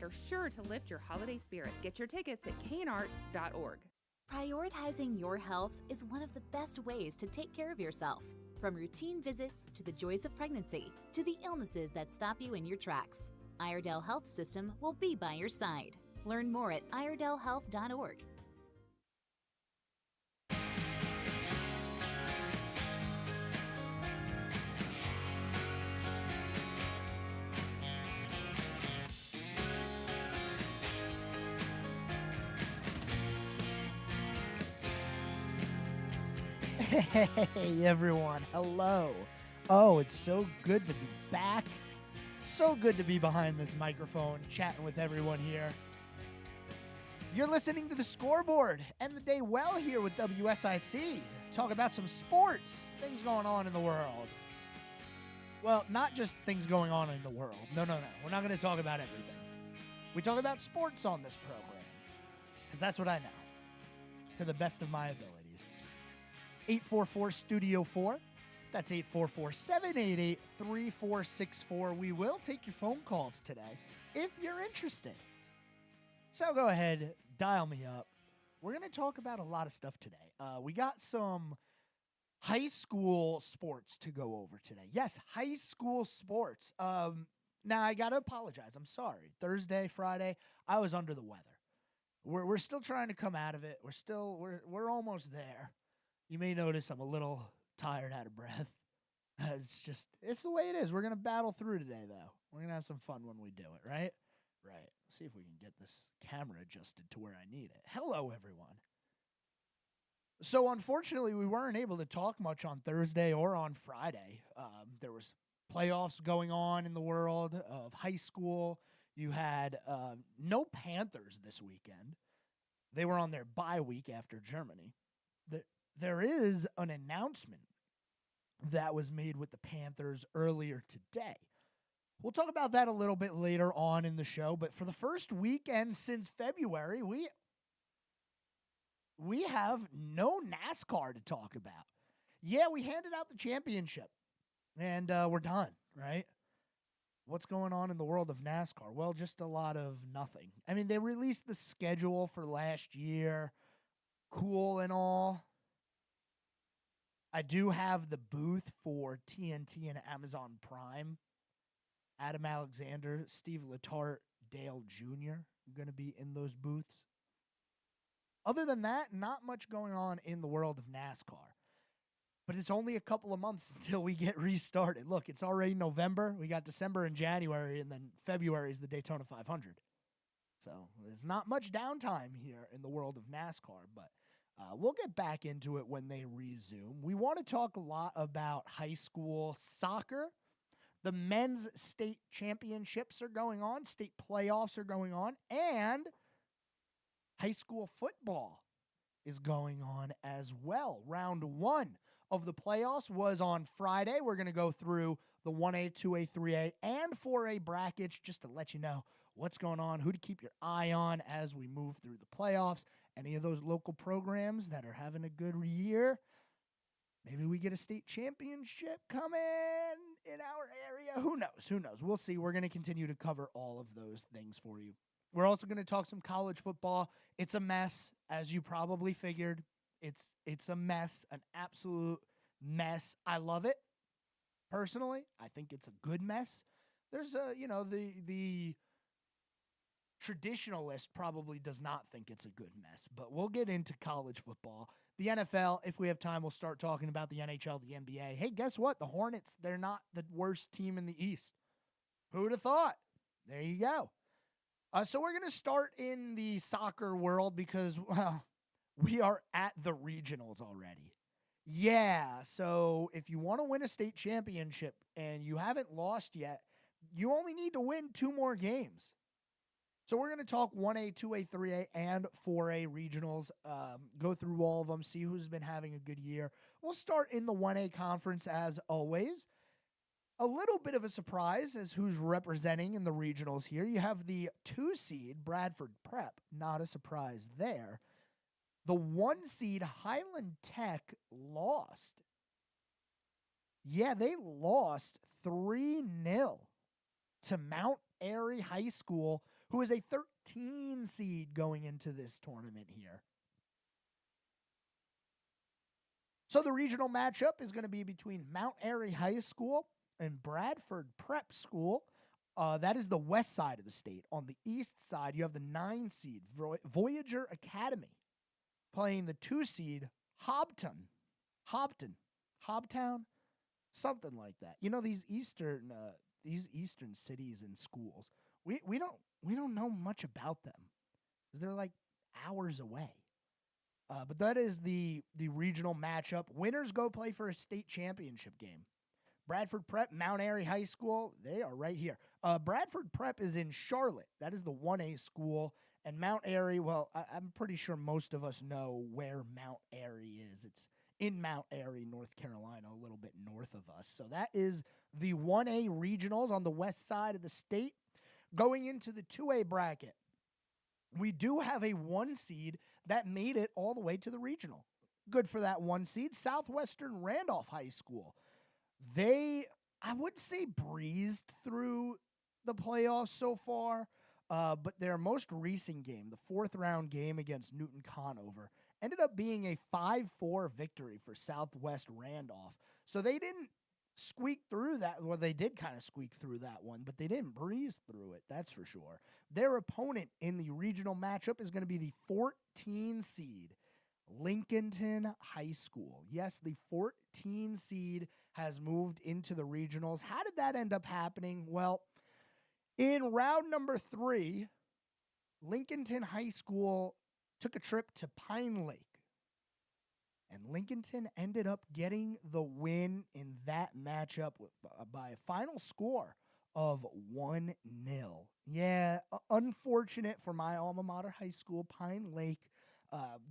are sure to lift your holiday spirit. Get your tickets at canearts.org. Prioritizing your health is one of the best ways to take care of yourself. From routine visits to the joys of pregnancy to the illnesses that stop you in your tracks, Iredell Health System will be by your side. Learn more at iredellhealth.org. Hey everyone, hello. Oh, it's so good to be back. So good to be behind this microphone, chatting with everyone here. You're listening to the Scoreboard. End the day well here with WSIC. Talk about some sports, things going on in the world. Well, not just things going on in the world. No. We're not going to talk about everything. We talk about sports on this program, because that's what I know, to the best of my abilities. 844-STUDIO-4. That's 844-788-3464. We will take your phone calls today if you're interested. So go ahead, dial me up. We're going to talk about a lot of stuff today. We got some high school sports to go over today. Yes, high school sports. Now, I got to apologize. I'm sorry. Thursday, Friday, I was under the weather. We're still trying to come out of it. We're almost there. You may notice I'm a little tired, out of breath. It's the way it is. We're going to battle through today, though. We're going to have some fun when we do it, right? Right. See if we can get this camera adjusted to where I need it. Hello, everyone. So, unfortunately, we weren't able to talk much on Thursday or on Friday. There was playoffs going on in the world of high school. You had no Panthers this weekend. They were on their bye week after Germany. There is an announcement that was made with the Panthers earlier today. We'll talk about that a little bit later on in the show, but for the first weekend since February, we have no NASCAR to talk about. Yeah, we handed out the championship, and we're done, right? What's going on in the world of NASCAR? Well, just a lot of nothing. I mean, they released the schedule for last year. Cool and all. I do have the booth for TNT and Amazon Prime. Adam Alexander, Steve Letarte, Dale Jr. going to be in those booths. Other than that, not much going on in the world of NASCAR. But it's only a couple of months until we get restarted. Look, it's already November. We got December and January, and then February is the Daytona 500. So there's not much downtime here in the world of NASCAR, but we'll get back into it when they resume. We want to talk a lot about high school soccer. The men's state championships are going on. State playoffs are going on. And high school football is going on as well. Round 1 of the playoffs was on Friday. We're going to go through the 1A, 2A, 3A, and 4A brackets just to let you know what's going on, who to keep your eye on as we move through the playoffs. Any of those local programs that are having a good year, maybe we get a state championship coming in our area. Who knows? We'll see. We're going to continue to cover all of those things for you. We're also going to talk some college football. It's a mess, as you probably figured. It's a mess, an absolute mess. I love it, personally. I think it's a good mess. There's the traditionalist probably does not think it's a good mess, but we'll get into college football. The NFL, if we have time, we'll start talking about the NHL, the NBA. Hey, guess what? The Hornets, they're not the worst team in the East. Who'd have thought? There you go. So we're going to start in the soccer world because, well, we are at the regionals already. Yeah, so if you want to win a state championship and you haven't lost yet, you only need to win 2 more games. So we're going to talk 1A, 2A, 3A, and 4A regionals, go through all of them, see who's been having a good year. We'll start in the 1A conference as always. A little bit of a surprise as who's representing in the regionals here. You have the 2 seed, Bradford Prep. Not a surprise there. The 1 seed, Highland Tech, lost. Yeah, they lost 3-0 to Mount Airy High School, who is a 13 seed going into this tournament here. So the regional matchup is going to be between Mount Airy High School and Bradford Prep School. That is the west side of the state. On the east side, you have the 9 seed Voyager Academy playing the 2 seed Hobtown, something like that. You know, these eastern cities and schools, we don't know much about them because they're like hours away. But that is the regional matchup. Winners go play for a state championship game. Bradford Prep, Mount Airy High School, they are right here. Bradford Prep is in Charlotte. That is the 1A school. And Mount Airy, well, I'm pretty sure most of us know where Mount Airy is. It's in Mount Airy, North Carolina, a little bit north of us. So that is the 1A regionals on the west side of the state. Going into the 2A bracket, we do have a 1 seed that made it all the way to the regional. Good for that 1 seed, Southwestern Randolph High School. They, I would say, breezed through the playoffs so far, but their most recent game, the 4th round game against Newton Conover, ended up being a 5-4 victory for Southwest Randolph. So they didn't squeak through that. Well, they did kind of squeak through that one, but they didn't breeze through it, that's for sure. Their opponent in the regional matchup is going to be the 14 seed Lincolnton High School. Yes, the 14 seed has moved into the regionals. How did that end up happening? Well, in round number 3, Lincolnton High School took a trip to Pine Lake. And Lincolnton ended up getting the win in that matchup by a final score of 1-0. Yeah, unfortunate for my alma mater high school, Pine Lake,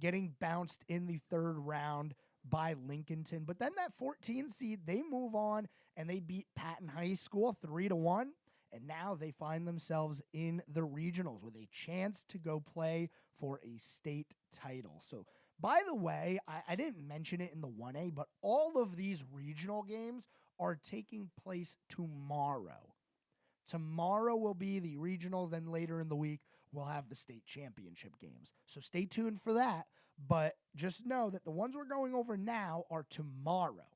getting bounced in the 3rd round by Lincolnton. But then that 14 seed, they move on and they beat Patton High School 3-1. And now they find themselves in the regionals with a chance to go play for a state title. So, by the way, I didn't mention it in the 1A, but all of these regional games are taking place tomorrow. Tomorrow will be the regionals, then later in the week, we'll have the state championship games. So stay tuned for that, but just know that the ones we're going over now are tomorrow.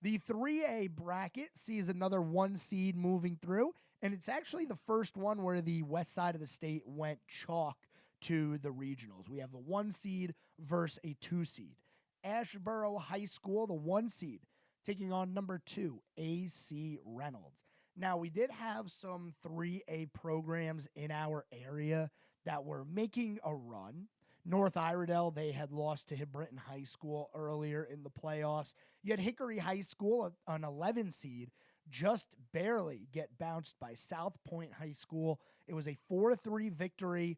The 3A bracket sees another 1 seed moving through, and it's actually the first one where the west side of the state went chalk to the regionals. We have the 1 seed versus a 2 seed. Ashboro High School, the 1 seed, taking on number 2, AC Reynolds. Now, we did have some 3A programs in our area that were making a run. North Iredell, they had lost to Hibritton High School earlier in the playoffs. Yet Hickory High School, an 11 seed, just barely get bounced by South Point High School. It was a 4-3 victory.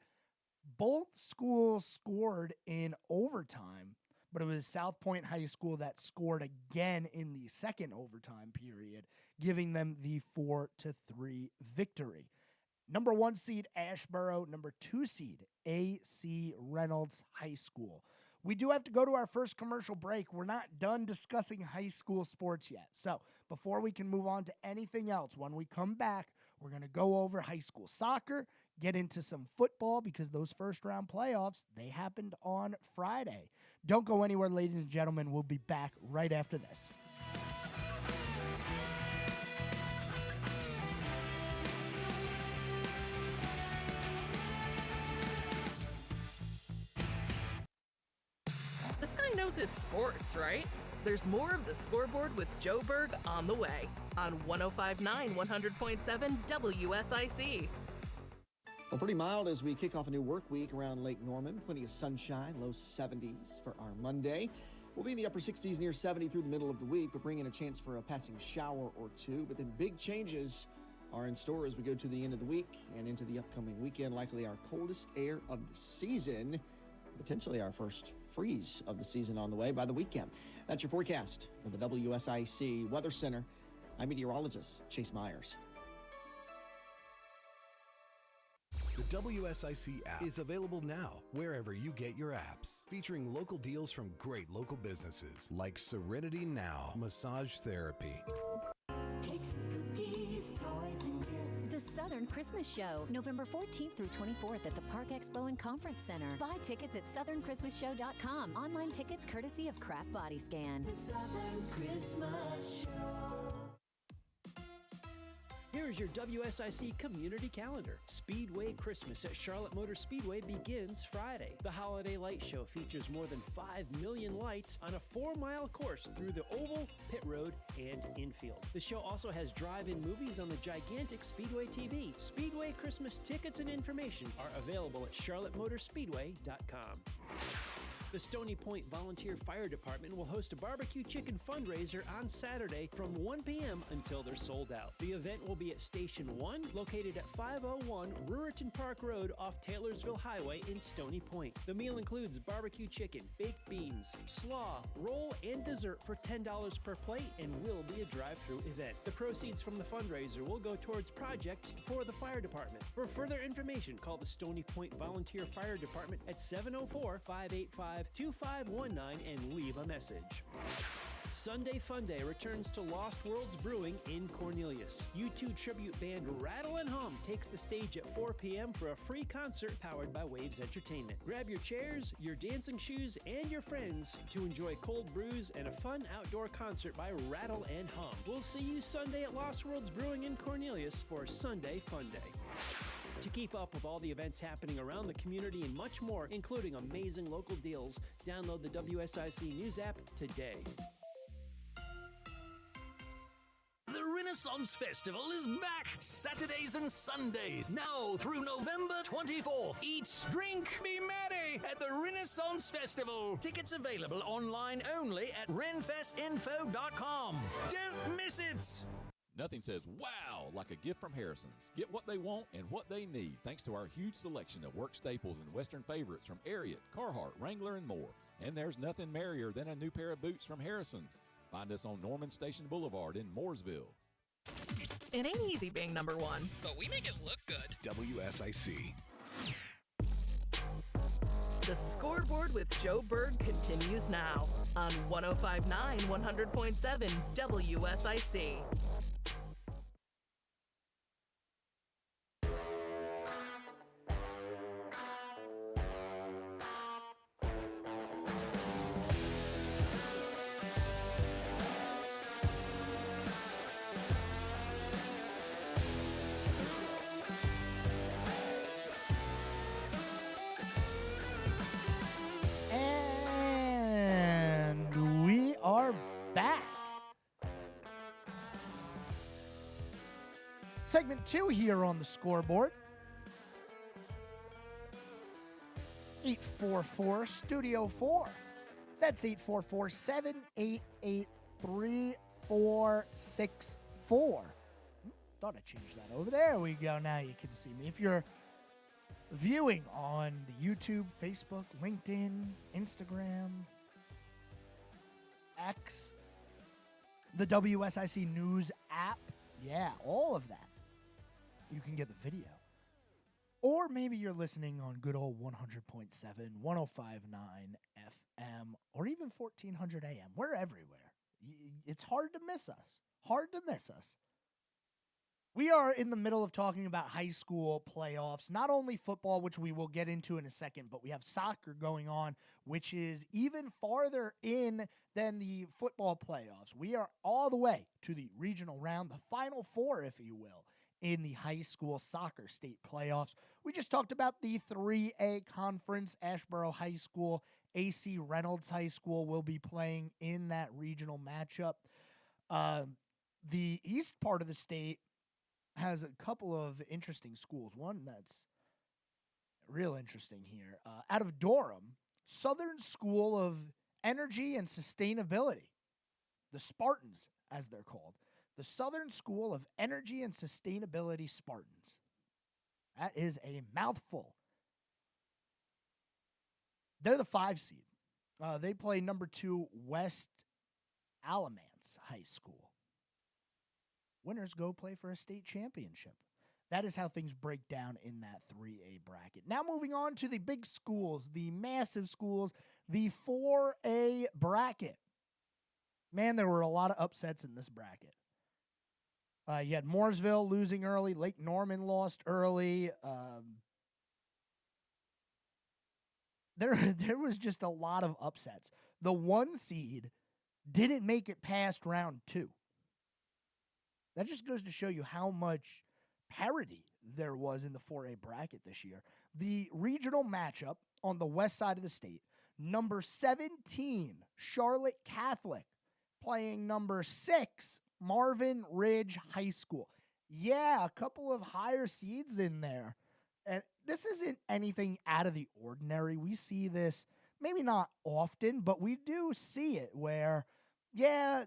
Both schools scored in overtime, but it was South Point High School that scored again in the second overtime period, giving them the 4-3 victory. Number 1 seed, Ashboro. Number 2 seed, AC Reynolds High School. We do have to go to our first commercial break. We're not done discussing high school sports yet. So before we can move on to anything else, when we come back, we're going to go over high school soccer, get into some football because those first round playoffs, they happened on Friday. Don't go anywhere, ladies and gentlemen. We'll be back right after this. This guy knows his sports, right? There's more of the Scoreboard with Joe Berg on the way on 105.9 100.7 WSIC. Well, pretty mild as we kick off a new work week around Lake Norman. Plenty of sunshine, low 70s for our Monday. We'll be in the upper 60s, near 70 through the middle of the week, but bring in a chance for a passing shower or two. But then big changes are in store as we go to the end of the week and into the upcoming weekend. Likely our coldest air of the season, potentially our first freeze of the season on the way by the weekend. That's your forecast from the WSIC Weather Center. I'm meteorologist Chase Myers. The WSIC app is available now wherever you get your apps, featuring local deals from great local businesses like Serenity Now Massage Therapy. Cakes, cookies, toys, and gifts. The Southern Christmas Show, November 14th through 24th at the Park Expo and Conference Center. Buy tickets at southernchristmasshow.com. Online tickets courtesy of Craft Body Scan. The Southern Christmas Show. Here's your WSIC community calendar. Speedway Christmas at Charlotte Motor Speedway begins Friday. The Holiday Light Show features more than 5 million lights on a 4-mile course through the oval, pit road, and infield. The show also has drive-in movies on the gigantic Speedway TV. Speedway Christmas tickets and information are available at charlottemotorspeedway.com. The Stony Point Volunteer Fire Department will host a barbecue chicken fundraiser on Saturday from 1 p.m. until they're sold out. The event will be at Station 1, located at 501 Ruritan Park Road off Taylorsville Highway in Stony Point. The meal includes barbecue chicken, baked beans, slaw, roll, and dessert for $10 per plate and will be a drive-through event. The proceeds from the fundraiser will go towards projects for the fire department. For further information, call the Stony Point Volunteer Fire Department at 704-585-2519 and leave a message. Sunday Fun Day returns to Lost Worlds Brewing in Cornelius. U2 tribute band Rattle and Hum takes the stage at 4 p.m. for a free concert powered by Waves Entertainment. Grab your chairs, your dancing shoes, and your friends to enjoy cold brews and a fun outdoor concert by Rattle and Hum. We'll see you Sunday at Lost Worlds Brewing in Cornelius for Sunday Fun Day. To keep up with all the events happening around the community and much more, including amazing local deals, download the WSIC News app today. The Renaissance Festival is back, Saturdays and Sundays, now through November 24th. Eat, drink, be merry at the Renaissance Festival. Tickets available online only at renfestinfo.com. Don't miss it! Nothing says wow like a gift from Harrison's. Get what they want and what they need thanks to our huge selection of work staples and Western favorites from Ariat, Carhartt, Wrangler, and more. And there's nothing merrier than a new pair of boots from Harrison's. Find us on Norman Station Boulevard in Mooresville. It ain't easy being number one, but we make it look good. WSIC. The Scoreboard with Joe Berg continues now on 105.9 100.7 WSIC. And we are back. Segment 2 here on the Scoreboard. 844 Studio 4. That's 844-788-3464. Thought I changed that over. There we go. Now you can see me. If you're viewing on the YouTube, Facebook, LinkedIn, Instagram, X, the WSIC News app, yeah, all of that, you can get the video. Or maybe you're listening on good old 100.7, 105.9 FM, or even 1400 AM. We're everywhere. It's hard to miss us. Hard to miss us. We are in the middle of talking about high school playoffs, not only football, which we will get into in a second, but we have soccer going on, which is even farther in than the football playoffs. We are all the way to the regional round, the Final Four, if you will, in the high school soccer state playoffs. We just talked about the 3A conference. Ashboro High School, AC Reynolds High School will be playing in that regional matchup. The east part of the state has a couple of interesting schools. One that's real interesting here. Out of Durham, Southern School of Energy and Sustainability. The Spartans, as they're called. The Southern School of Energy and Sustainability Spartans. That is a mouthful. They're the 5 seed. They play number 2 West Alamance High School. Winners go play for a state championship. That is how things break down in that 3A bracket. Now moving on to the big schools, the massive schools, the 4A bracket. Man, there were a lot of upsets in this bracket. You had Mooresville losing early. Lake Norman lost early. There was just a lot of upsets. The 1 seed didn't make it past round 2. That just goes to show you how much parity there was in the 4A bracket this year. The regional matchup on the west side of the state, number 17, Charlotte Catholic, playing number 6, Marvin Ridge High School. Yeah, a couple of higher seeds in there. And this isn't anything out of the ordinary. We see this, maybe not often, but we do see it where, yeah,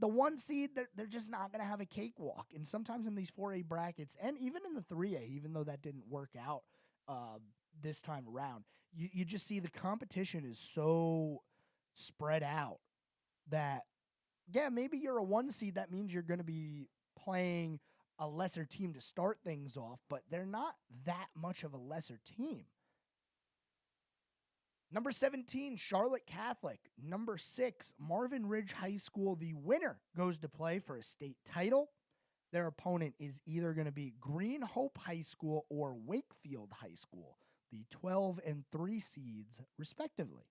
the 1 seed, they're just not going to have a cakewalk. And sometimes in these 4A brackets, and even in the 3A, even though that didn't work out this time around, you just see the competition is so spread out that, yeah, maybe you're a 1 seed. That means you're going to be playing a lesser team to start things off, but they're not that much of a lesser team. Number 17, Charlotte Catholic. Number 6, Marvin Ridge High School. The winner goes to play for a state title. Their opponent is either going to be Green Hope High School or Wakefield High School, the 12 and 3 seeds, respectively.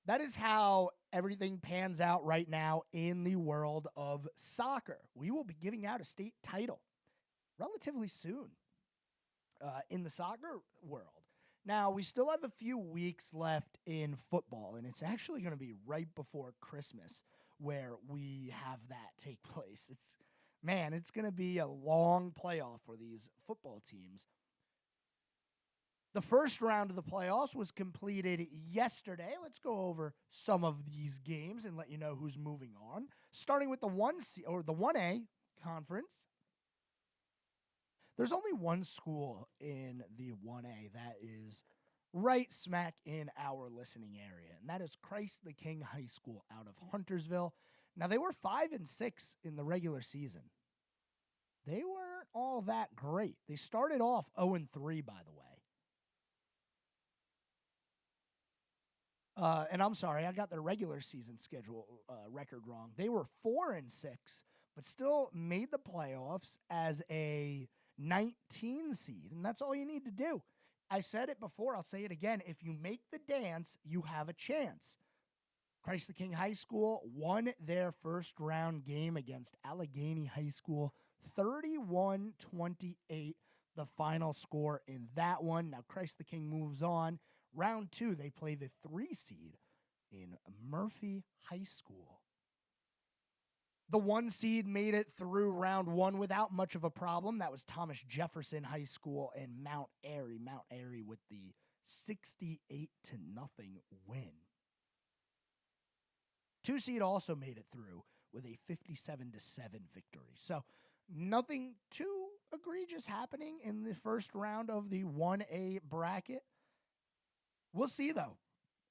That is how everything pans out right now in the world of soccer. We will be giving out a state title relatively soon in the soccer world. Now, we still have a few weeks left in football, and it's actually going to be right before Christmas where we have that take place. It's going to be a long playoff for these football teams. The first round of the playoffs was completed yesterday. Let's go over some of these games and let you know who's moving on. Starting with the 1A conference. There's only one school in the 1A that is right smack in our listening area, and that is Christ the King High School out of Huntersville. Now, they were 5-6 in the regular season. They weren't all that great. They started off 0-3, by the way. And I'm sorry, I got their regular season schedule record wrong. They were 4-6, but still made the playoffs as a 19 seed, and that's all you need to do. I said it before, I'll say it again. If you make the dance, you have a chance. Christ the King High School won their first round game against Allegheny High School, 31-28, the final score in that one. Now, Christ the King moves on. Round 2, they play the 3 seed in Murphy High School. The 1 seed made it through round 1 without much of a problem. That was Thomas Jefferson High School and Mount Airy. Mount Airy with the 68-0 win. 2 seed also made it through with a 57-7 victory. So nothing too egregious happening in the first round of the 1A bracket. We'll see, though.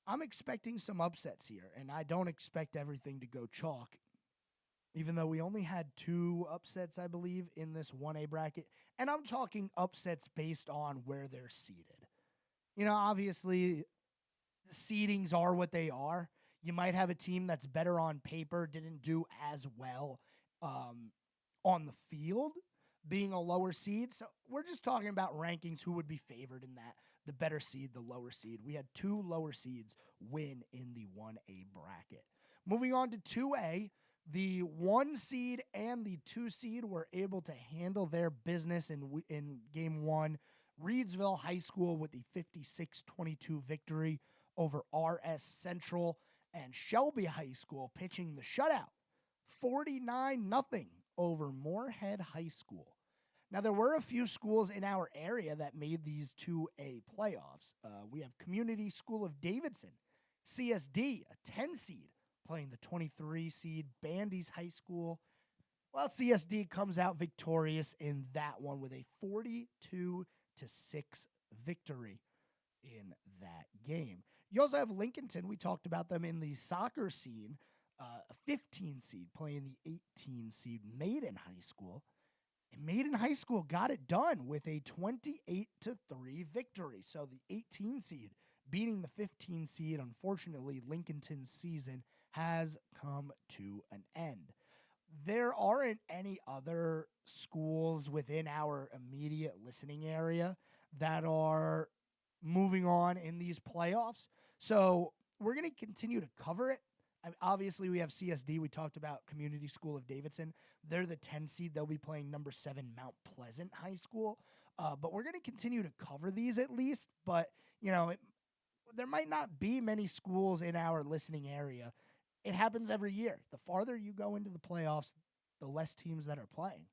I'm expecting some upsets here, and I don't expect everything to go chalk, even though we only had 2 upsets, I believe, in this 1A bracket. And I'm talking upsets based on where they're seated. You know, obviously, seedings are what they are. You might have a team that's better on paper, didn't do as well on the field, being a lower seed. So we're just talking about rankings, who would be favored in that. The better seed, the lower seed. We had 2 lower seeds win in the 1A bracket. Moving on to 2A, the 1 seed and the 2 seed were able to handle their business in game 1. Reedsville High School with the 56-22 victory over RS Central, and Shelby High School pitching the shutout, 49-0 over Moorhead High School. Now, there were a few schools in our area that made these 2A playoffs. We have Community School of Davidson, CSD, a 10 seed, playing the 23 seed Bandy's High School. Well, CSD comes out victorious in that one with a 42-6 victory in that game. You also have Lincolnton. We talked about them in the soccer scene, a 15 seed playing the 18 seed Maiden High School. And Maiden High School got it done with a 28-3 victory. So the 18 seed beating the 15 seed. Unfortunately, Lincolnton's season has come to an end. there aren't any other schools within our immediate listening area that are moving on in these playoffs. So we're going to continue to cover it. Obviously, we have CSD. We talked about Community School of Davidson. They're the 10 seed. They'll be playing number 7 Mount Pleasant High School. But we're going to continue to cover these at least. But, there might not be many schools in our listening area. It happens every year. The farther you go into the playoffs, the less teams that are playing.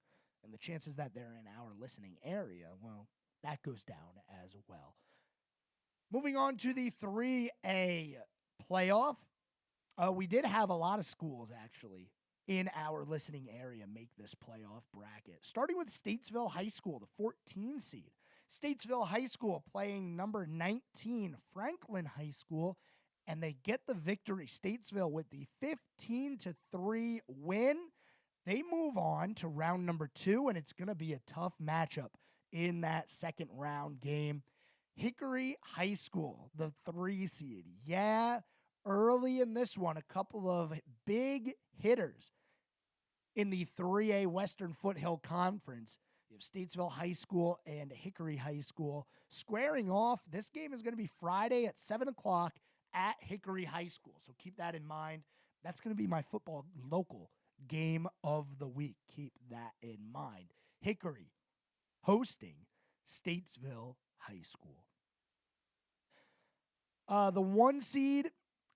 And the chances that they're in our listening area, well, that goes down as well. Moving on to the 3A playoff. We did have a lot of schools, actually, in our listening area make this playoff bracket. Starting with Statesville High School, the 14 seed. Statesville High School playing number 19, Franklin High School, and they get the victory. Statesville with the 15-3 win. They move on to round number 2, and it's going to be a tough matchup in that second round game. Hickory High School, the 3 seed. Yeah, early in this one, a couple of big hitters in the 3A Western Foothill Conference. You have Statesville High School and Hickory High School squaring off. This game is going to be Friday at 7 o'clock at Hickory High School. So keep that in mind. That's going to be my football local game of the week. Keep that in mind. Hickory hosting Statesville High School. The 1 seed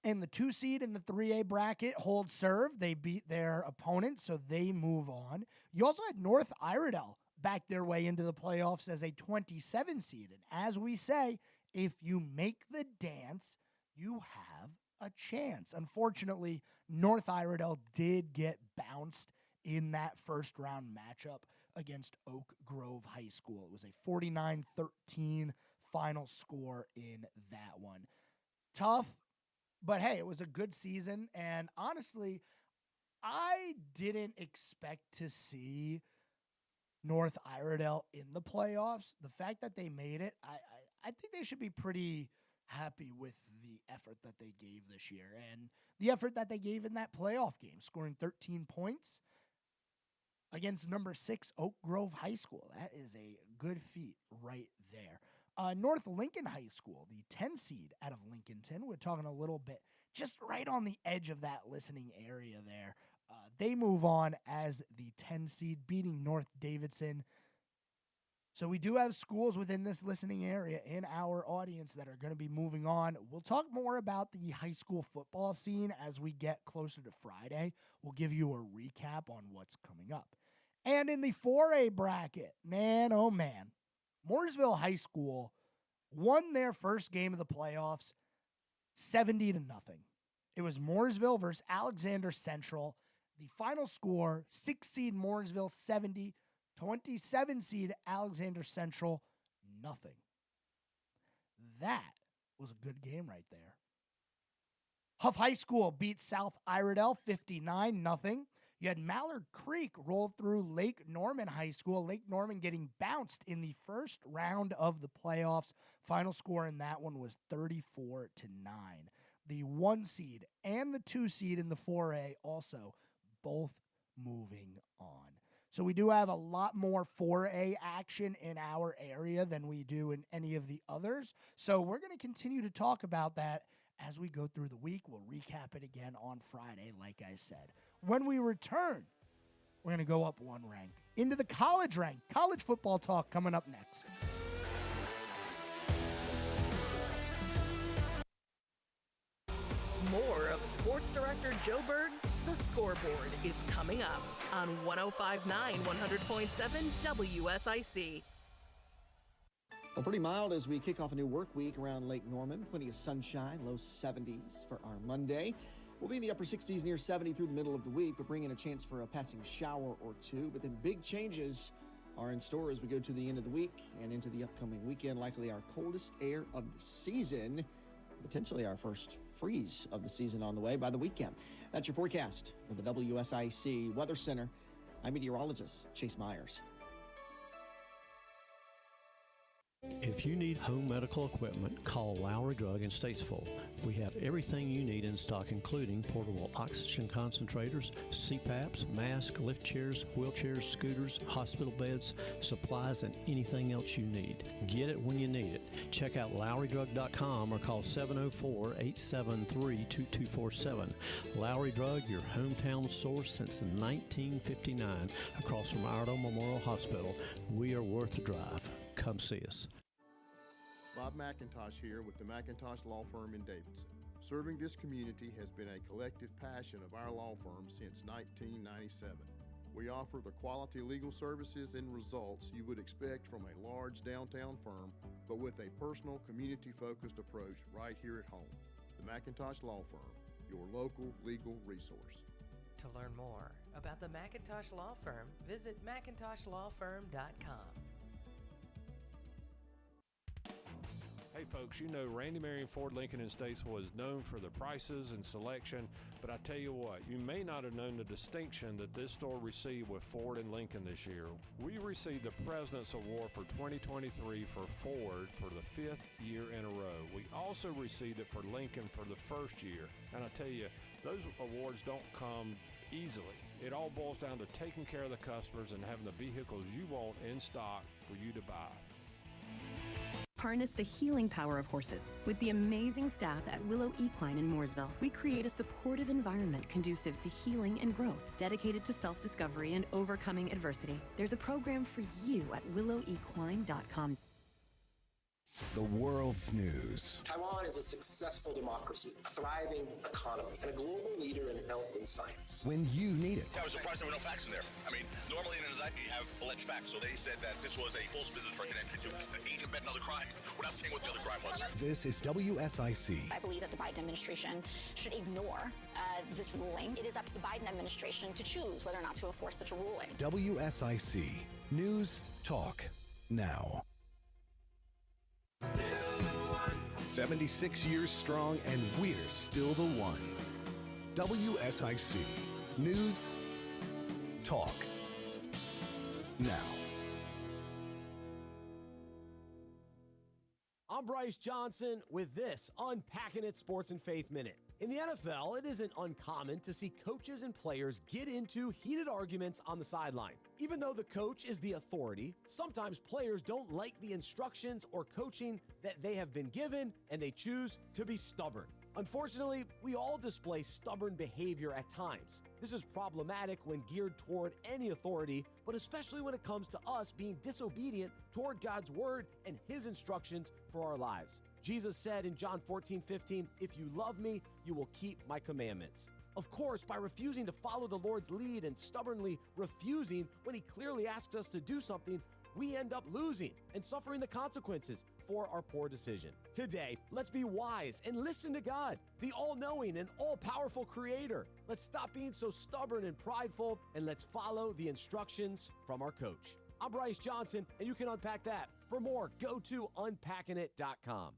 and the 2 seed in the 3A bracket hold serve. They beat their opponents, so they move on. You also had North Iredell back their way into the playoffs as a 27 seed. And as we say, if you make the dance, you have a chance. Unfortunately, North Iredell did get bounced in that first round matchup against Oak Grove High School. It was a 49-13 final score in that one. Tough, but hey, it was a good season. And honestly, I didn't expect to see North Iredell in the playoffs. The fact that they made it, I think they should be pretty happy with the effort that they gave this year and the effort that they gave in that playoff game, scoring 13 points against number 6 Oak Grove High School. That is a good feat right there. North Lincoln High School, the 10 seed out of Lincolnton. We're talking a little bit just right on the edge of that listening area there. They move on as the 10 seed, beating North Davidson. So we do have schools within this listening area in our audience that are going to be moving on. We'll talk more about the high school football scene as we get closer to Friday. We'll give you a recap on what's coming up. And in the 4A bracket, man, oh man, Mooresville High School won their first game of the playoffs 70-0. It was Mooresville versus Alexander Central. The final score, 6 seed Mooresville 70, 27 seed Alexander Central, nothing. That was a good game right there. Huff High School beat South Iredell 59-0. You had Mallard Creek roll through Lake Norman High School. Lake Norman getting bounced in the first round of the playoffs. Final score in that one was 34-9. The 1 seed and the 2 seed in the 4A also both moving on. So we do have a lot more 4A action in our area than we do in any of the others. So we're going to continue to talk about that as we go through the week. We'll recap it again on Friday, like I said. When we return, we're going to go up 1 rank into the college rank. College football talk coming up next. More of Sports Director Joe Berg's The Scoreboard is coming up on 105.9 100.7 WSIC. Well, pretty mild as we kick off a new work week around Lake Norman. Plenty of sunshine, low 70s for our Monday. We'll be in the upper 60s, near 70 through the middle of the week, but bring in a chance for a passing shower or two. But then big changes are in store as we go to the end of the week and into the upcoming weekend. Likely our coldest air of the season, potentially our first freeze of the season on the way by the weekend. That's your forecast for the WSIC Weather Center. I'm meteorologist Chase Myers. If you need home medical equipment, call Lowry Drug in Statesville. We have everything you need in stock, including portable oxygen concentrators, CPAPs, masks, lift chairs, wheelchairs, scooters, hospital beds, supplies, and anything else you need. Get it when you need it. Check out LowryDrug.com or call 704-873-2247. Lowry Drug, your hometown source since 1959, across from Iredell Memorial Hospital. We are worth the drive. Come see us. Bob McIntosh here with the McIntosh Law Firm in Davidson. Serving this community has been a collective passion of our law firm since 1997. We offer the quality legal services and results you would expect from a large downtown firm, but with a personal, community-focused approach right here at home. The McIntosh Law Firm, your local legal resource. To learn more about the McIntosh Law Firm, visit McIntoshLawFirm.com. Hey folks, you know Randy Marion Ford Lincoln in Statesville is known for the prices and selection, but I tell you what, you may not have known the distinction that this store received with Ford and Lincoln this year. We received the President's Award for 2023 for Ford for the 5th year in a row. We also received it for Lincoln for the first year, and I tell you, those awards don't come easily. It all boils down to taking care of the customers and having the vehicles you want in stock for you to buy. Harness the healing power of horses. With the amazing staff at Willow Equine in Mooresville, we create a supportive environment conducive to healing and growth, dedicated to self-discovery and overcoming adversity. There's a program for you at willowequine.com. The world's news. Taiwan is a successful democracy, a thriving economy, and a global leader in health and science. When you need it. I was surprised there were no facts in there. I mean, normally in an indictment you have alleged facts, so they said that this was a false business record entry to aid and abet another crime without saying what the other crime was. This is WSIC. I believe that the Biden administration should ignore this ruling. It is up to the Biden administration to choose whether or not to enforce such a ruling. WSIC. News, talk, now. 76 years strong, and we're still the one. WSIC. News, talk, now. I'm Bryce Johnson with this Unpacking It Sports and Faith Minute. In the NFL, it isn't uncommon to see coaches and players get into heated arguments on the sideline. Even though the coach is the authority, sometimes players don't like the instructions or coaching that they have been given, and they choose to be stubborn. Unfortunately, we all display stubborn behavior at times. This is problematic when geared toward any authority, but especially when it comes to us being disobedient toward God's word and his instructions for our lives. Jesus said in John 14:15, "If you love me, you will keep my commandments." Of course, by refusing to follow the Lord's lead and stubbornly refusing when he clearly asks us to do something, we end up losing and suffering the consequences for our poor decision. Today, let's be wise and listen to God, the all-knowing and all-powerful creator. Let's stop being so stubborn and prideful, and let's follow the instructions from our coach. I'm Bryce Johnson, and you can unpack that. For more, go to unpackingit.com.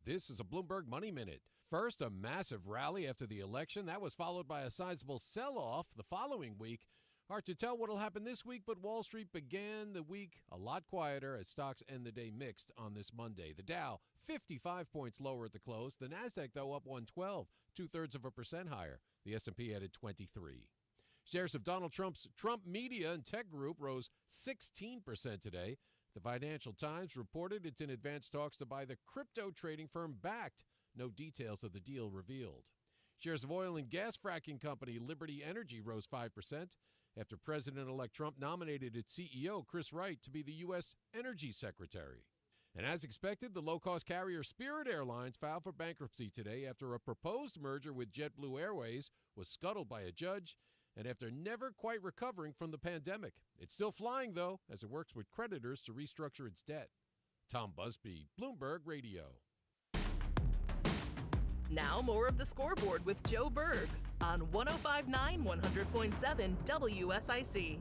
This is a Bloomberg Money Minute. First, a massive rally after the election. That was followed by a sizable sell-off the following week. Hard to tell what will happen this week, but Wall Street began the week a lot quieter as stocks end the day mixed on this Monday. The Dow, 55 points lower at the close. The Nasdaq, though, up 112, 0.2% higher. The S&P added 23. Shares of Donald Trump's Trump Media and Tech Group rose 16% today. The Financial Times reported it's in advanced talks to buy the crypto trading firm Bakkt. No details of the deal revealed. Shares of oil and gas fracking company Liberty Energy rose 5% after President-elect Trump nominated its CEO, Chris Wright, to be the U.S. Energy Secretary. And as expected, the low-cost carrier Spirit Airlines filed for bankruptcy today after a proposed merger with JetBlue Airways was scuttled by a judge and after never quite recovering from the pandemic. It's still flying, though, as it works with creditors to restructure its debt. Tom Busby, Bloomberg Radio. Now more of the Scoreboard with Joe Berg on 105.9 100.7 WSIC.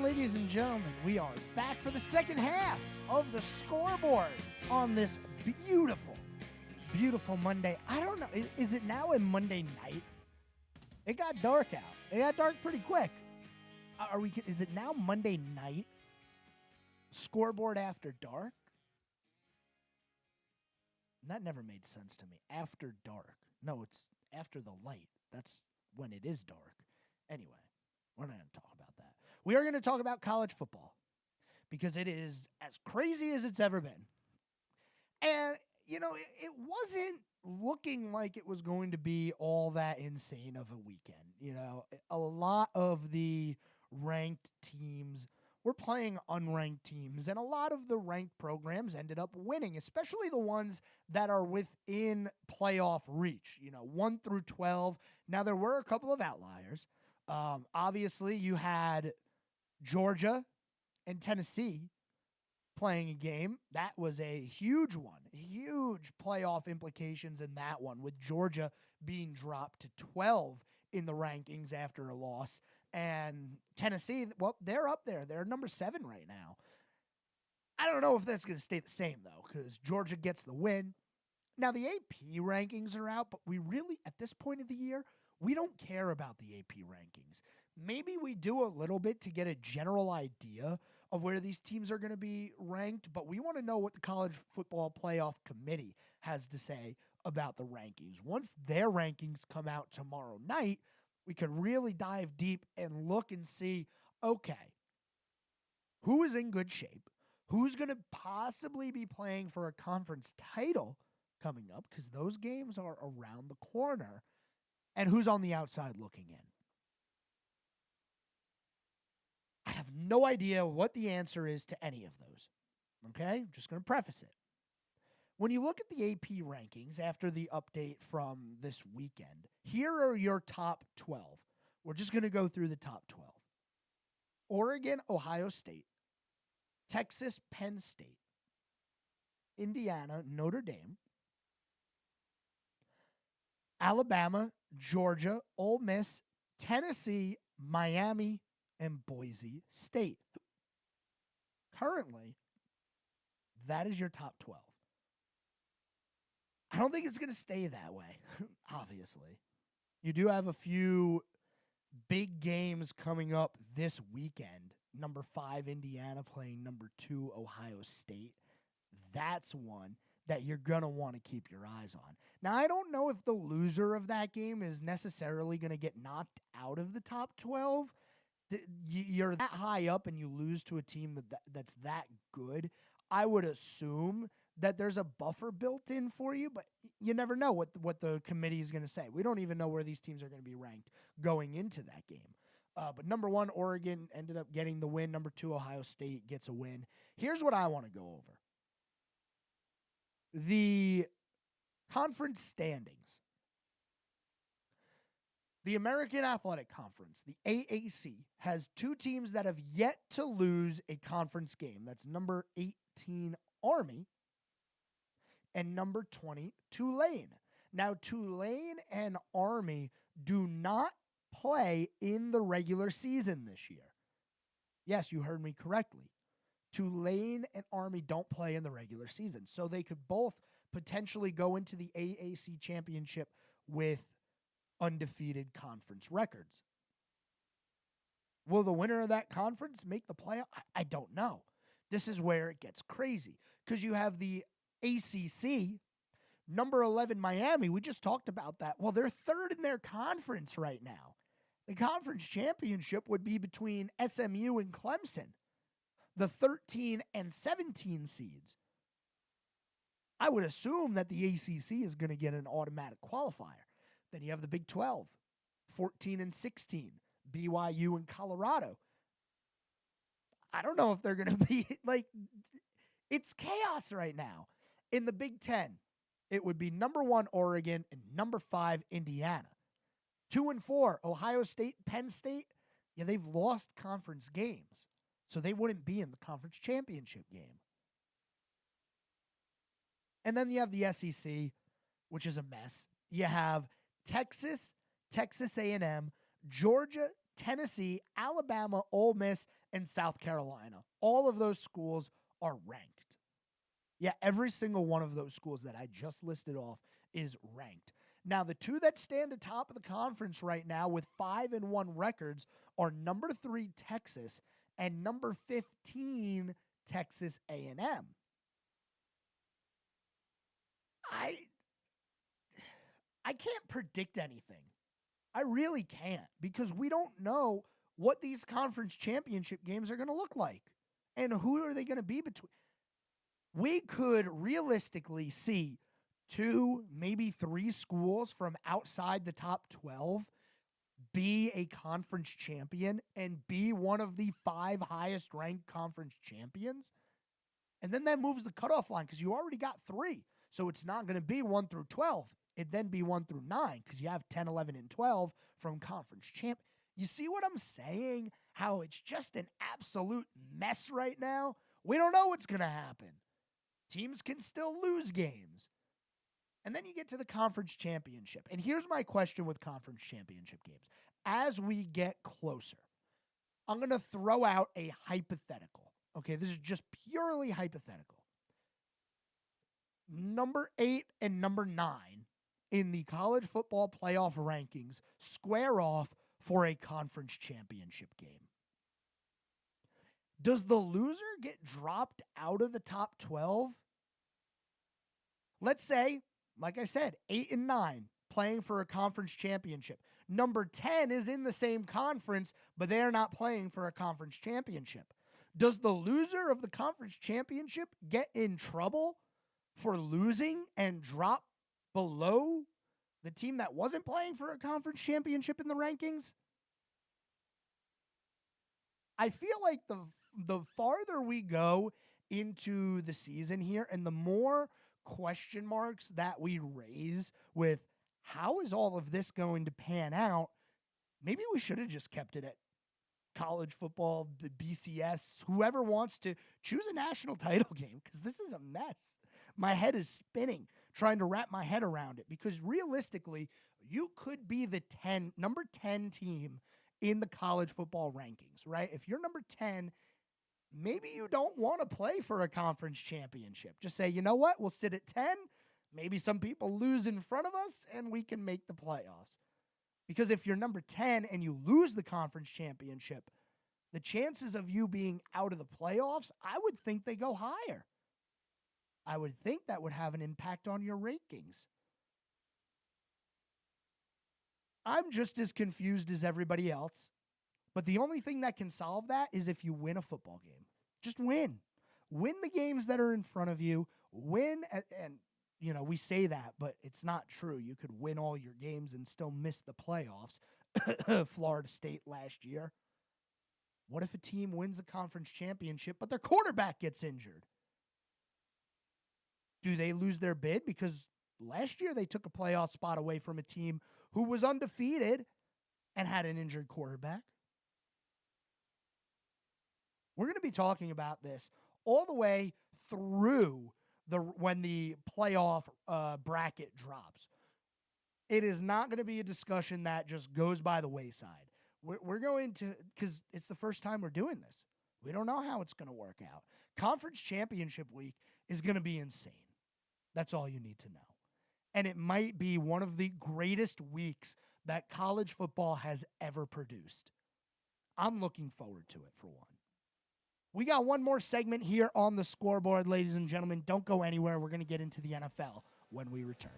And ladies and gentlemen, we are back for the second half of the Scoreboard on this beautiful, beautiful Monday. I don't know, is it now a Monday night? It got dark out. It got dark pretty quick. Is it now Monday night? Scoreboard after dark? That never made sense to me. After dark. No, it's after the light. That's when it is dark. Anyway, we're not going to talk about that. We are going to talk about college football because it is as crazy as it's ever been. And, you know, it wasn't looking like it was going to be all that insane of a weekend. You know, a lot of the ranked teams were playing unranked teams, and a lot of the ranked programs ended up winning, especially the ones that are within playoff reach, you know, 1 through 12. Now, there were a couple of outliers. Obviously, you had Georgia and Tennessee playing a game. That was a huge one, huge playoff implications in that one, with Georgia being dropped to 12 in the rankings after a loss. And Tennessee, well, they're up there. They're number 7 right now. I don't know if that's going to stay the same, though, because Georgia gets the win. Now, the AP rankings are out, but we really, at this point of the year, we don't care about the AP rankings. Maybe we do a little bit to get a general idea of where these teams are going to be ranked, but we want to know what the College Football Playoff Committee has to say about the rankings. Once their rankings come out tomorrow night, we could really dive deep and look and see, okay, who is in good shape? Who's going to possibly be playing for a conference title coming up? Because those games are around the corner. And who's on the outside looking in? I have no idea what the answer is to any of those. Okay? I'm just going to preface it. When you look at the AP rankings after the update from this weekend, here are your top 12. We're just going to go through the top 12. Oregon, Ohio State, Texas, Penn State, Indiana, Notre Dame, Alabama, Georgia, Ole Miss, Tennessee, Miami, and Boise State. Currently, that is your top 12. I don't think it's going to stay that way, obviously. You do have a few big games coming up this weekend. Number 5, Indiana playing number 2, Ohio State. That's one that you're going to want to keep your eyes on. Now, I don't know if the loser of that game is necessarily going to get knocked out of the top 12. You're that high up and you lose to a team that's that good. I would assume that there's a buffer built in for you, but you never know what the committee is going to say. We don't even know where these teams are going to be ranked going into that game. But number 1, Oregon ended up getting the win. Number 2, Ohio State gets a win. Here's what I want to go over. The conference standings. The American Athletic Conference, the AAC, has 2 teams that have yet to lose a conference game. That's number 18, Army, and number 20, Tulane. Now, Tulane and Army do not play in the regular season this year. Yes, you heard me correctly. Tulane and Army don't play in the regular season, so they could both potentially go into the AAC championship with undefeated conference records. Will the winner of that conference make the playoff? I don't know. This is where it gets crazy because you have the ACC, number 11 Miami. We just talked about that. Well, they're 3rd in their conference right now. The conference championship would be between SMU and Clemson, the 13 and 17 seeds. I would assume that the ACC is going to get an automatic qualifier. Then you have the Big 12, 14 and 16, BYU and Colorado. I don't know if they're going to be like, it's chaos right now. In the Big 10, it would be number 1 Oregon and number 5 Indiana. 2 and 4 Ohio State, Penn State. Yeah, they've lost conference games, so they wouldn't be in the conference championship game. And then you have the SEC, which is a mess. You have Texas, Texas A&M, Georgia, Tennessee, Alabama, Ole Miss, and South Carolina. All of those schools are ranked. Yeah, every single one of those schools that I just listed off is ranked. Now, the two that stand atop of the conference right now with 5-1 records are number 3 Texas and number 15 Texas A&M. I can't predict anything. I really can't, because we don't know what these conference championship games are going to look like and who are they going to be between. We could realistically see 2, maybe 3 schools from outside the top 12 be a conference champion and be one of the 5 highest ranked conference champions. And then that moves the cutoff line because you already got 3. So it's not going to be 1 through 12. It'd then be 1 through 9 because you have 10, 11, and 12 from conference champ. You see what I'm saying? How it's just an absolute mess right now? We don't know what's going to happen. Teams can still lose games. And then you get to the conference championship. And here's my question with conference championship games. As we get closer, I'm going to throw out a hypothetical. Okay, this is just purely hypothetical. Number 8 and number 9 in the college football playoff rankings square off for a conference championship game. Does the loser get dropped out of the top 12? Let's say, like I said, 8 and 9 playing for a conference championship. Number 10 is in the same conference, but they're not playing for a conference championship. Does the loser of the conference championship get in trouble for losing and drop below the team that wasn't playing for a conference championship in the rankings? I feel like the farther we go into the season here and the more question marks that we raise with how is all of this going to pan out, maybe we should have just kept it at college football, the BCS, whoever wants to choose a national title game, because this is a mess. My head is spinning trying to wrap my head around it, because realistically, you could be the number 10 team in the college football rankings, right? If you're number 10, maybe you don't want to play for a conference championship. Just say, you know what? We'll sit at 10. Maybe some people lose in front of us and we can make the playoffs. Because if you're number 10 and you lose the conference championship, the chances of you being out of the playoffs, I would think they go higher. I would think that would have an impact on your rankings. I'm just as confused as everybody else, but the only thing that can solve that is if you win a football game. Just win. Win the games that are in front of you. Win, and you know, we say that, but it's not true. You could win all your games and still miss the playoffs. Florida State last year. What if a team wins a conference championship, but their quarterback gets injured? Do they lose their bid? Because last year they took a playoff spot away from a team who was undefeated and had an injured quarterback. We're going to be talking about this all the way through when the playoff bracket drops. It is not going to be a discussion that just goes by the wayside. We're going to, because it's the first time we're doing this. We don't know how it's going to work out. Conference championship week is going to be insane. That's all you need to know. And it might be one of the greatest weeks that college football has ever produced. I'm looking forward to it, for one. We got one more segment here on the scoreboard, ladies and gentlemen. Don't go anywhere. We're going to get into the NFL when we return.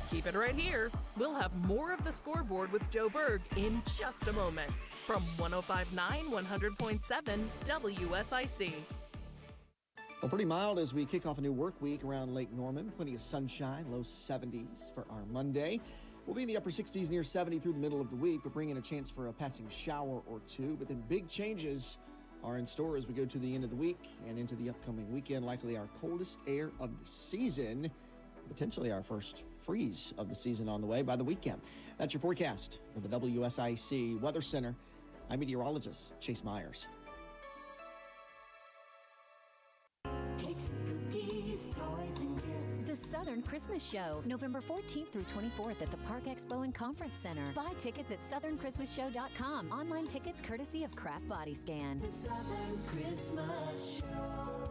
Keep it right here. We'll have more of the Scoreboard with Joe Berg in just a moment from 105.9 100.7 WSIC. Well, pretty mild as we kick off a new work week around Lake Norman. Plenty of sunshine, low 70s for our Monday. We'll be in the upper 60s, near 70 through the middle of the week, but bring in a chance for a passing shower or two. But then big changes are in store as we go to the end of the week and into the upcoming weekend. Likely our coldest air of the season, potentially our first freeze of the season on the way by the weekend. That's your forecast for the WSIC Weather Center. I'm meteorologist Chase Myers. Toys and gifts. The Southern Christmas Show, November 14th through 24th at the Park Expo and Conference Center. Buy tickets at southernChristmasShow.com. Online tickets courtesy of Kraft Body Scan. The Southern Christmas Show.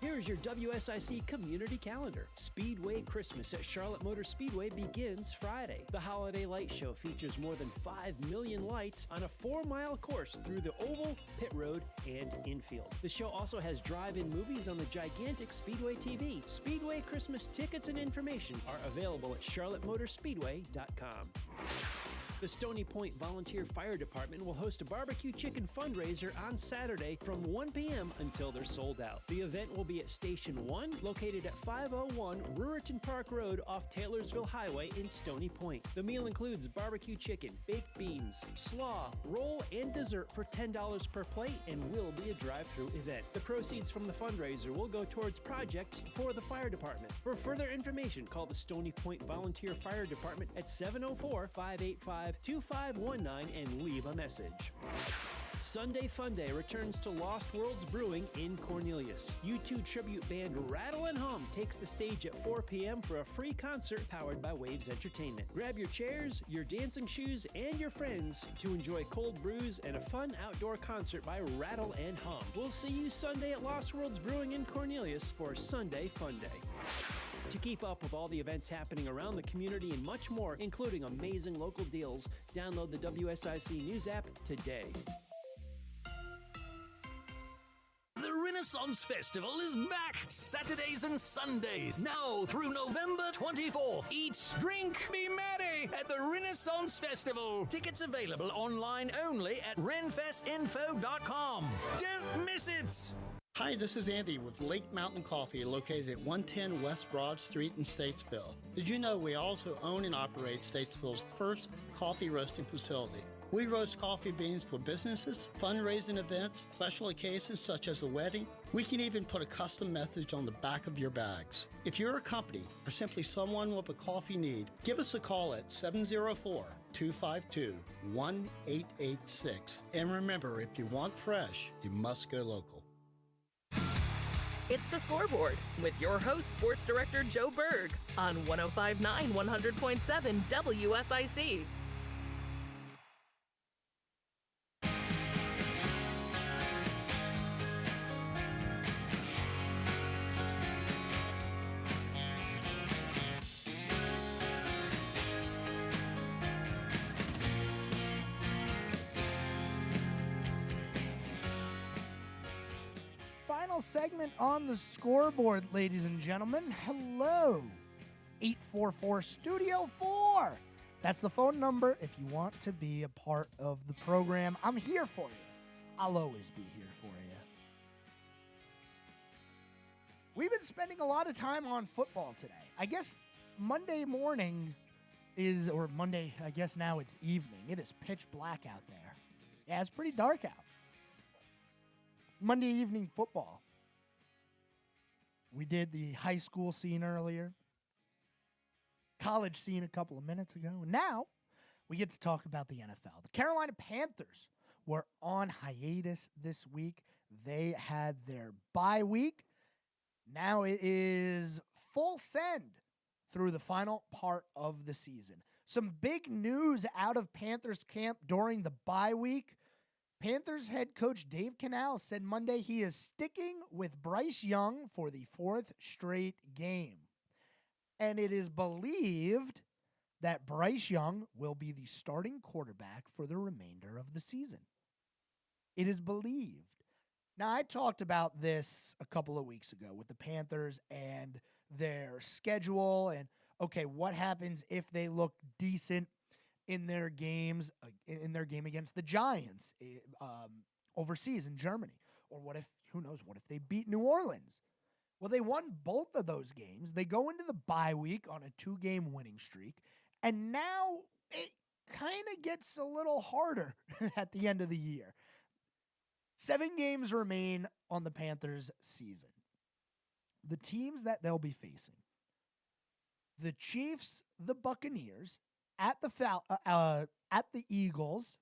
Here is your WSIC community calendar. Speedway Christmas at Charlotte Motor Speedway begins Friday. The Holiday Light Show features more than 5 million lights on a 4-mile course through the oval, pit road, and infield. The show also has drive-in movies on the gigantic Speedway TV. Speedway Christmas tickets and information are available at charlottemotorspeedway.com. The Stony Point Volunteer Fire Department will host a barbecue chicken fundraiser on Saturday from 1 p.m. until they're sold out. The event will be at Station 1, located at 501 Ruriton Park Road off Taylorsville Highway in Stony Point. The meal includes barbecue chicken, baked beans, slaw, roll, and dessert for $10 per plate and will be a drive-through event. The proceeds from the fundraiser will go towards projects for the fire department. For further information, call the Stony Point Volunteer Fire Department at 704-585-2519 and leave a message. Sunday Fun Day returns to Lost Worlds Brewing in Cornelius. U2 tribute band Rattle and Hum takes the stage at 4 p.m. for a free concert powered by Waves Entertainment. Grab your chairs, your dancing shoes, and your friends to enjoy cold brews and a fun outdoor concert by Rattle and Hum. We'll see you Sunday at Lost Worlds Brewing in Cornelius for Sunday Fun Day. To keep up with all the events happening around the community and much more, including amazing local deals, download the WSIC News app today. The Renaissance Festival is back Saturdays and Sundays, now through November 24th. Eat, drink, be merry at the Renaissance Festival. Tickets available online only at renfestinfo.com. Don't miss it! Hi, this is Andy with Lake Mountain Coffee, located at 110 West Broad Street in Statesville. Did you know we also own and operate Statesville's first coffee roasting facility? We roast coffee beans for businesses, fundraising events, special occasions such as a wedding. We can even put a custom message on the back of your bags. If you're a company or simply someone with a coffee need, give us a call at 704-252-1886. And remember, if you want fresh, you must go local. It's the Scoreboard with your host, Sports Director Joe Berg on 105.9 100.7 WSIC. Segment on the Scoreboard, ladies and gentlemen. Hello. 844 Studio 4. That's the phone number if you want to be a part of the program. I'm here for you. I'll always be here for you. We've been spending a lot of time on football today. I guess Monday morning is, or Monday, I guess now it's evening. It is pitch black out there. Yeah, it's pretty dark out. Monday evening football. We did the high school scene earlier, college scene a couple of minutes ago. And now we get to talk about the NFL. The Carolina Panthers were on hiatus this week. They had their bye week. Now it is full send through the final part of the season. Some big news out of Panthers camp during the bye week. Panthers head coach Dave Canales said Monday he is sticking with Bryce Young for the 4th straight game. And it is believed that Bryce Young will be the starting quarterback for the remainder of the season. It is believed. Now, I talked about this a couple of weeks ago with the Panthers and their schedule and, okay, what happens if they look decent in their games, in their game against the Giants overseas in Germany? Or what if, who knows, what if they beat New Orleans? Well, they won both of those games. They go into the bye week on a 2-game winning streak, and now it kind of gets a little harder at the end of the year. 7 games remain on the Panthers' season. The teams that they'll be facing: the Chiefs, the Buccaneers, at the Eagles,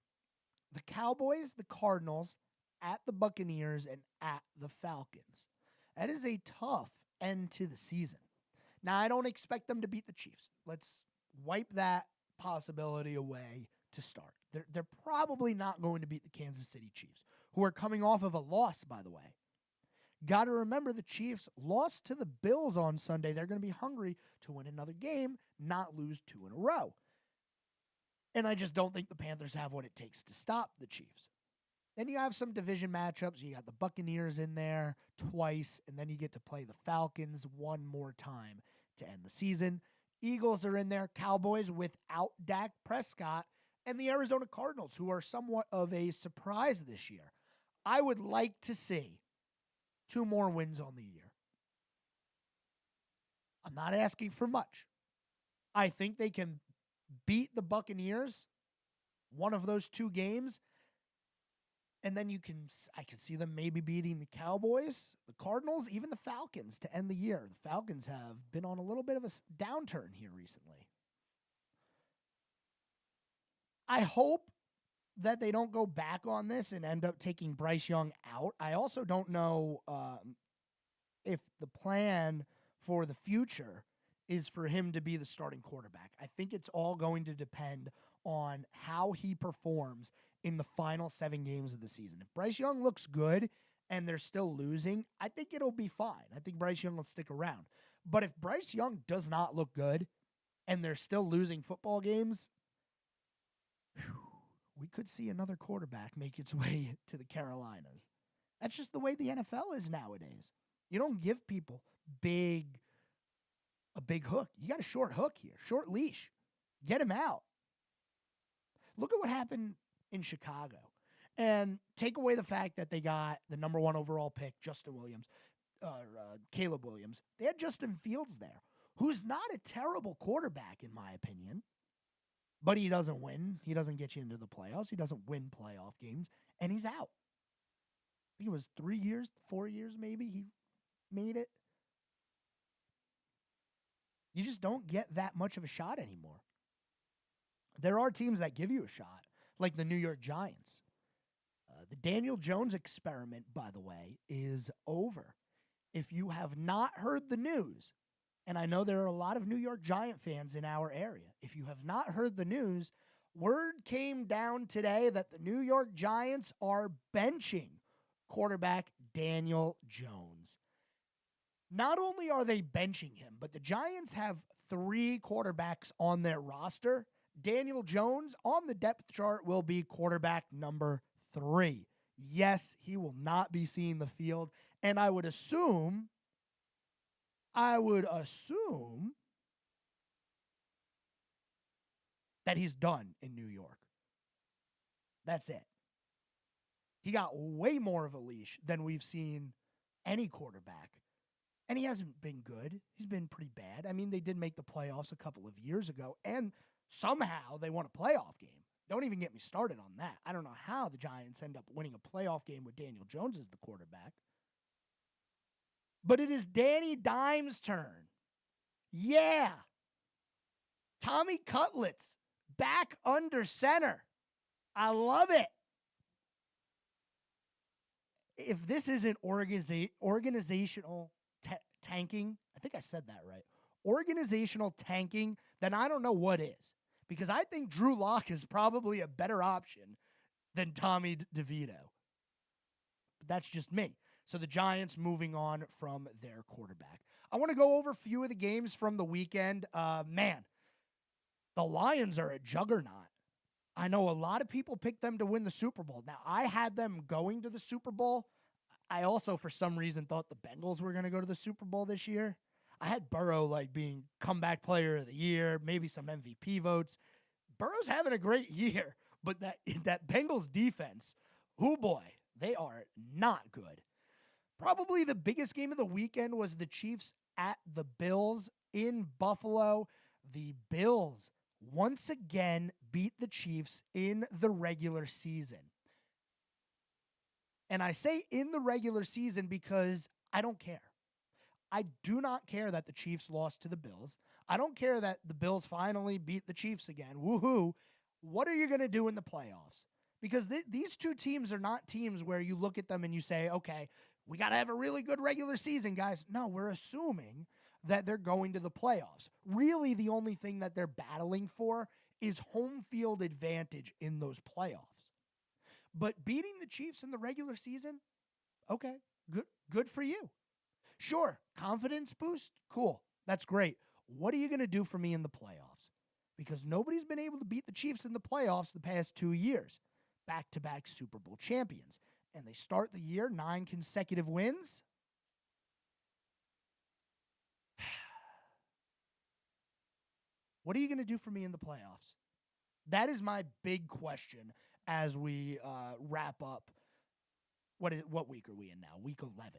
the Cowboys, the Cardinals, at the Buccaneers, and at the Falcons. That is a tough end to the season. Now, I don't expect them to beat the Chiefs. Let's wipe that possibility away to start. They're probably not going to beat the Kansas City Chiefs, who are coming off of a loss, by the way. Got to remember the Chiefs lost to the Bills on Sunday. They're going to be hungry to win another game, not lose 2 in a row. And I just don't think the Panthers have what it takes to stop the Chiefs. Then you have some division matchups. You got the Buccaneers in there twice, and then you get to play the Falcons one more time to end the season. Eagles are in there, Cowboys without Dak Prescott, and the Arizona Cardinals, who are somewhat of a surprise this year. I would like to see 2 more wins on the year. I'm not asking for much. I think they can beat the Buccaneers one of those 2 games, and then I can see them maybe beating the Cowboys, the Cardinals, even the Falcons to end the year. The Falcons have been on a little bit of a downturn here recently. I hope that they don't go back on this and end up taking Bryce Young out. I also don't know if the plan for the future is for him to be the starting quarterback. I think it's all going to depend on how he performs in the final 7 games of the season. If Bryce Young looks good and they're still losing, I think it'll be fine. I think Bryce Young will stick around. But if Bryce Young does not look good and they're still losing football games, we could see another quarterback make its way to the Carolinas. That's just the way the NFL is nowadays. You don't give people a big hook. You got a short hook here, short leash. Get him out. Look at what happened in Chicago. And take away the fact that they got the number 1 overall pick, Caleb Williams. They had Justin Fields there, who's not a terrible quarterback, in my opinion. But he doesn't win. He doesn't get you into the playoffs. He doesn't win playoff games. And he's out. I think it was 3 years, 4 years maybe he made it. You just don't get that much of a shot anymore. There are teams that give you a shot, like the New York Giants. The Daniel Jones experiment, by the way, is over. If you have not heard the news, and I know there are a lot of New York Giant fans in our area, if you have not heard the news, word came down today that the New York Giants are benching quarterback Daniel Jones. Not only are they benching him, but the Giants have 3 quarterbacks on their roster. Daniel Jones on the depth chart will be quarterback number 3. Yes, he will not be seeing the field, and I would assume that he's done in New York. That's it. He got way more of a leash than we've seen any quarterback. And he hasn't been good. He's been pretty bad. I mean, they did make the playoffs a couple of years ago, and somehow they won a playoff game. Don't even get me started on that. I don't know how the Giants end up winning a playoff game with Daniel Jones as the quarterback. But it is Danny Dimes' turn. Yeah. Tommy Cutlets back under center. I love it. If this isn't organizational tanking, I think I said that right. Organizational tanking, then I don't know what is. Because I think Drew Lock is probably a better option than Tommy DeVito. But that's just me. So the Giants moving on from their quarterback. I want to go over a few of the games from the weekend. Man, the Lions are a juggernaut. I know a lot of people picked them to win the Super Bowl. Now, I had them going to the Super Bowl. I also, for some reason, thought the Bengals were going to go to the Super Bowl this year. I had Burrow like being comeback player of the year, maybe some MVP votes. Burrow's having a great year, but that Bengals defense, oh boy, they are not good. Probably the biggest game of the weekend was the Chiefs at the Bills in Buffalo. The Bills once again beat the Chiefs in the regular season. And I say in the regular season because I don't care. I do not care that the Chiefs lost to the Bills. I don't care that the Bills finally beat the Chiefs again. Woohoo. What are you going to do in the playoffs? Because these two teams are not teams where you look at them and you say, okay, We got to have a really good regular season, guys. No, we're assuming that they're going to the playoffs. Really, the only thing that they're battling for is home field advantage in those playoffs. But beating the Chiefs in the regular season, okay, good for you. Sure, confidence boost, cool, that's great. What are you going to do for me in the playoffs? Because nobody's been able to beat the Chiefs in the playoffs the past 2 years. Back-to-back Super Bowl champions. And they start the year 9 consecutive wins. What are you going to do for me in the playoffs? That is my big question as we wrap up. What week are we in now? Week 11.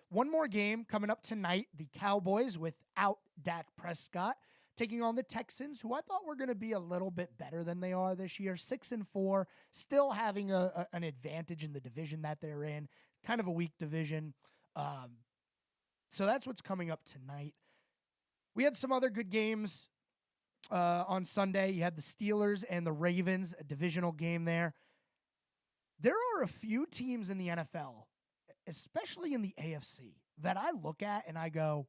One more game coming up tonight. The Cowboys without Dak Prescott taking on the Texans, who I thought were going to be a little bit better than they are this year. 6-4, still having an advantage in the division that they're in. Kind of a weak division. So that's what's coming up tonight. We had some other good games on Sunday. You had the Steelers and the Ravens, a divisional game there. There are a few teams in the NFL, especially in the AFC, that I look at and I go,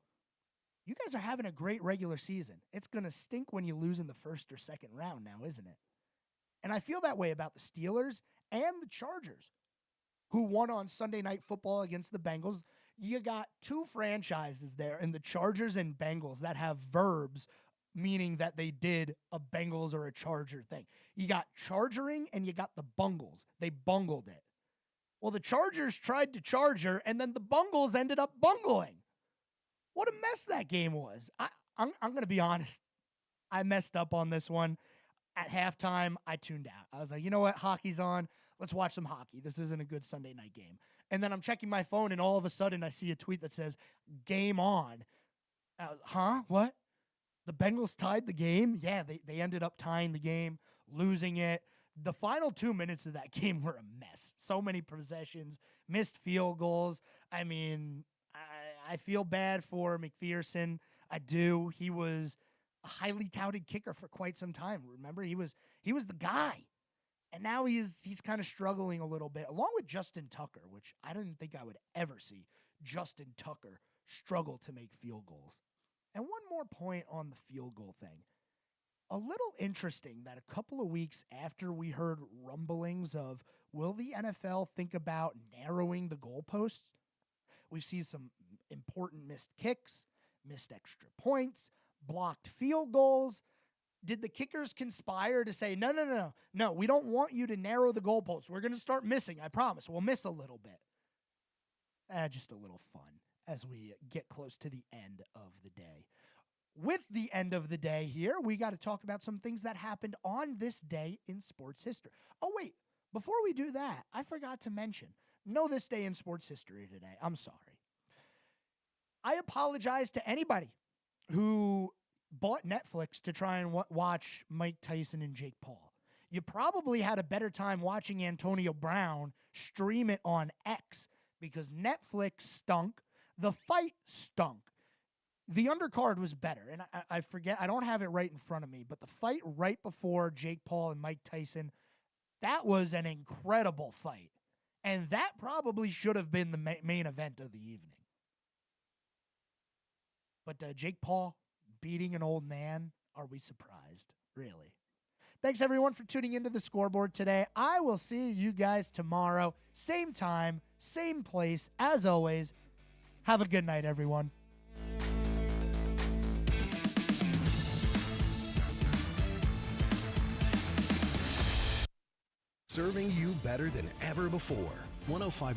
you guys are having a great regular season. It's going to stink when you lose in the first or second round now, isn't it? And I feel that way about the Steelers and the Chargers, who won on Sunday Night Football against the Bengals. You got two franchises there in the Chargers and Bengals that have verbs, meaning that they did a Bengals or a Charger thing. You got chargering and you got the Bungles. They bungled it. Well, the Chargers tried to charger, and then the Bungles ended up bungling. What a mess that game was. I'm going to be honest. I messed up on this one. At halftime, I tuned out. I was like, you know what? Hockey's on. Let's watch some hockey. This isn't a good Sunday night game. And then I'm checking my phone, and all of a sudden I see a tweet that says, game on. Huh? What? The Bengals tied the game? Yeah, they ended up tying the game, losing it. The final 2 minutes of that game were a mess. So many possessions, missed field goals. I mean, I feel bad for McPherson. I do. He was a highly touted kicker for quite some time. Remember, he was the guy. And now he's kind of struggling a little bit, along with Justin Tucker, which I didn't think I would ever see Justin Tucker struggle to make field goals. And one more point on the field goal thing. A little interesting that a couple of weeks after we heard rumblings of, will the NFL think about narrowing the goalposts? We see some important missed kicks, missed extra points, blocked field goals. Did the kickers conspire to say, no, we don't want you to narrow the goalposts. We're going to start missing, I promise. We'll miss a little bit. Just a little fun as we get close to the end of the day. With the end of the day here, we got to talk about some things that happened on this day in sports history. Oh, wait, before we do that, I forgot to mention, no this day in sports history today. I'm sorry. I apologize to anybody who bought Netflix to try and watch Mike Tyson and Jake Paul. You probably had a better time watching Antonio Brown stream it on X because Netflix stunk. The fight stunk. The undercard was better, and I forget, I don't have it right in front of me, but the fight right before Jake Paul and Mike Tyson, that was an incredible fight. And that probably should have been the main event of the evening. But Jake Paul beating an old man, are we surprised? Really? Thanks, everyone, for tuning into the Scoreboard today. I will see you guys tomorrow. Same time, same place, as always. Have a good night, everyone. Serving you better than ever before. 105